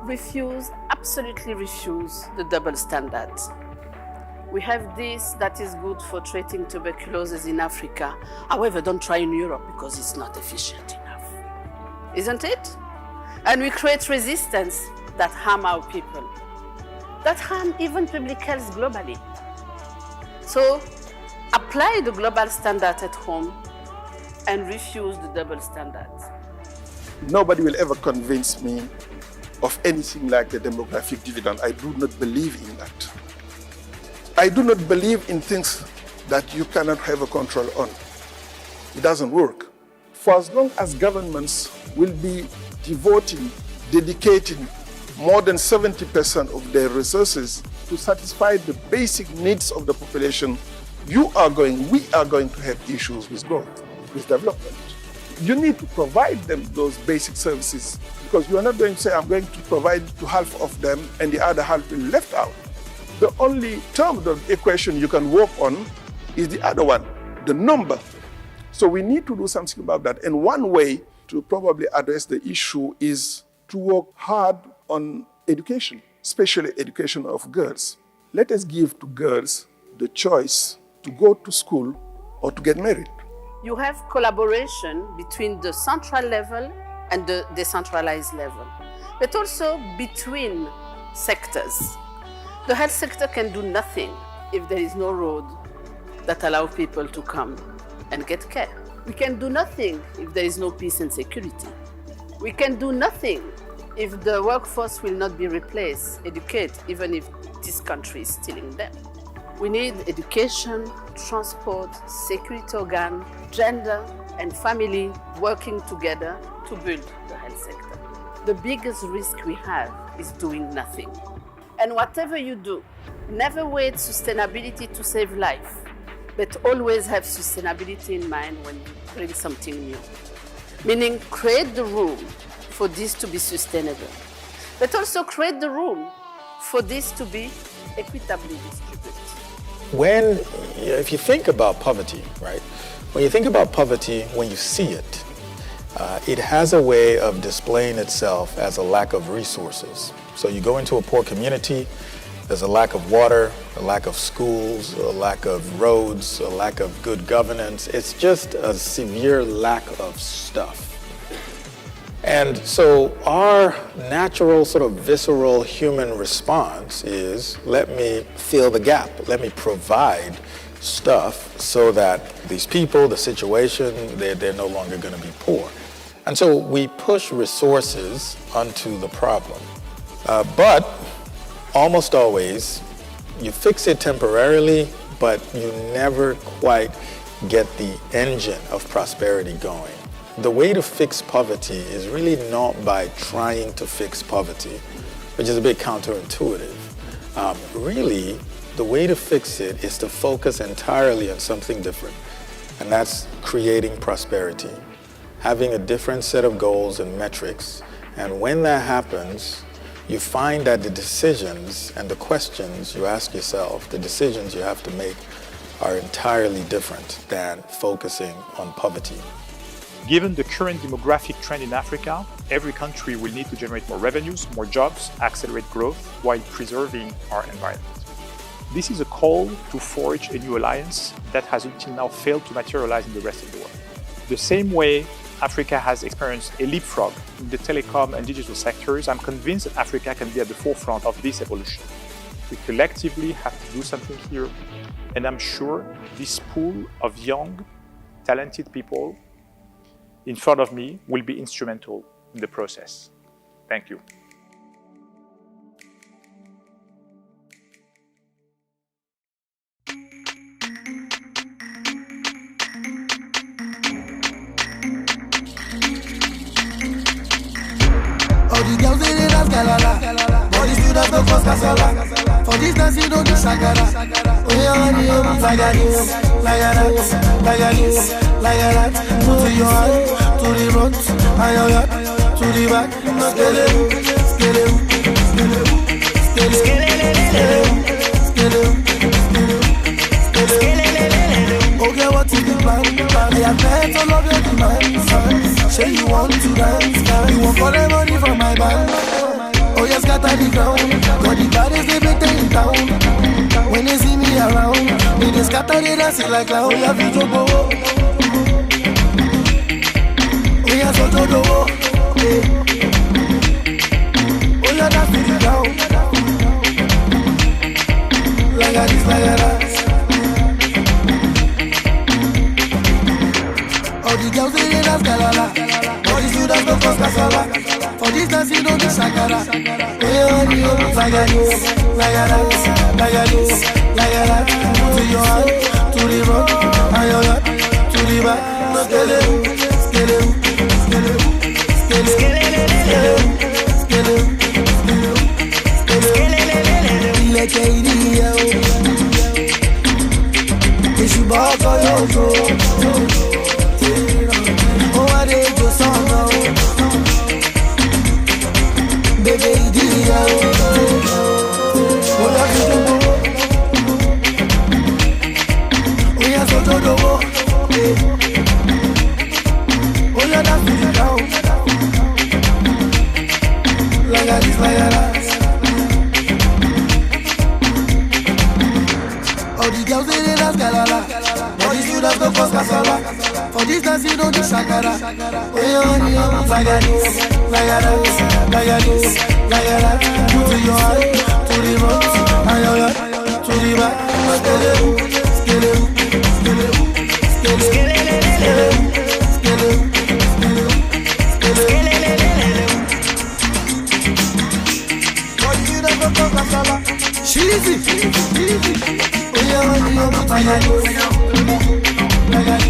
Refuse, absolutely refuse the double standards. We have this that is good for treating tuberculosis in Africa. However, don't try in Europe because it's not efficient enough. Isn't it? And we create resistance that harm our people, that harm even public health globally. So apply the global standard at home and refuse the double standards. Nobody will ever convince me of anything like the demographic dividend. I do not believe in that. I do not believe in things that you cannot have a control on. It doesn't work. For as long as governments will be dedicating more than 70% of their resources to satisfy the basic needs of the population, we are going to have issues with growth, with development. You need to provide them those basic services, because you are not going to say, I'm going to provide to half of them and the other half will be left out. The only term of the equation you can work on is the other one, the number. So we need to do something about that. And one way to probably address the issue is to work hard on education, especially education of girls. Let us give to girls the choice to go to school or to get married. You have collaboration between the central level and the decentralized level, but also between sectors. The health sector can do nothing if there is no road that allow people to come and get care. We can do nothing if there is no peace and security. We can do nothing if the workforce will not be replaced, educate, even if this country is stealing them. We need education, transport, security organ, gender and family working together to build the health sector. The biggest risk we have is doing nothing. And whatever you do, never wait sustainability to save life, but always have sustainability in mind when you bring something new. Meaning create the room for this to be sustainable, but also create the room for this to be equitably distributed. If you think about poverty, right? When you think about poverty, when you see it, it has a way of displaying itself as a lack of resources. So you go into a poor community, there's a lack of water, a lack of schools, a lack of roads, a lack of good governance. It's just a severe lack of stuff. And so our natural sort of visceral human response is, let me fill the gap, let me provide stuff so that these people, the situation, they're no longer going to be poor. And so we push resources onto the problem. But almost always, you fix it temporarily, but you never quite get the engine of prosperity going. The way to fix poverty is really not by trying to fix poverty, which is a bit counterintuitive. Really, the way to fix it is to focus entirely on something different, and that's creating prosperity, having a different set of goals and metrics. And when that happens, you find that the decisions and the questions you ask yourself, the decisions you have to make, are entirely different than focusing on poverty. Given the current demographic trend in Africa, every country will need to generate more revenues, more jobs, accelerate growth, while preserving our environment. This is a call to forge a new alliance that has until now failed to materialize in the rest of the world. The same way Africa has experienced a leapfrog in the telecom and digital sectors, I'm convinced that Africa can be at the forefront of this evolution. We collectively have to do something here, and I'm sure this pool of young, talented people in front of me will be instrumental in the process. Thank you. All the girls they dance galala, all the students don't cause casala. For this dance you don't do shakara. Oh yeah, honey, like that, like that, like that, like that. Put to your hand, to the front, and your hand, to the back. Skele, skele, skele, skele, skele, skele, skele. Okay, what is the plan? I have met all of your demands. Say you want to dance, you want all the money from my band. Oh yes, scatter the ground. Got the baddest they make them in town. When they see me around, they just scatter they dance like clown. Oh yeah, video go. Oh yeah, so do. Oh yeah, dance to the ground. Like a this, like a that. All the girls they dance galala, all the students don't cause casala. For this dance you don't do shakara. Hey honey, like a this, like a that, like a this, like a that. To your hand, to the front, and your hand, to the back. Skele, skele, skele, skele, skele, skele, skele, skele. Like a idiot, it's you back on your toe. Oh, I did your song now. Baby, dear. Oh, I did your we are so do. Oh, yeah, that's it now. Like this, like that. All the girls they dance galala, all the students go cause casala. For this dance you don't do shakara. Oh yeah, honey, like a this, like a that, like a this, like a that. Put to your hand, to the front, and your hand, to the back. Skele, skele, skele, skele, skele, skele, skele. For the students go cause casala. Cheesy. Oh yeah, honey, like a this, like a this.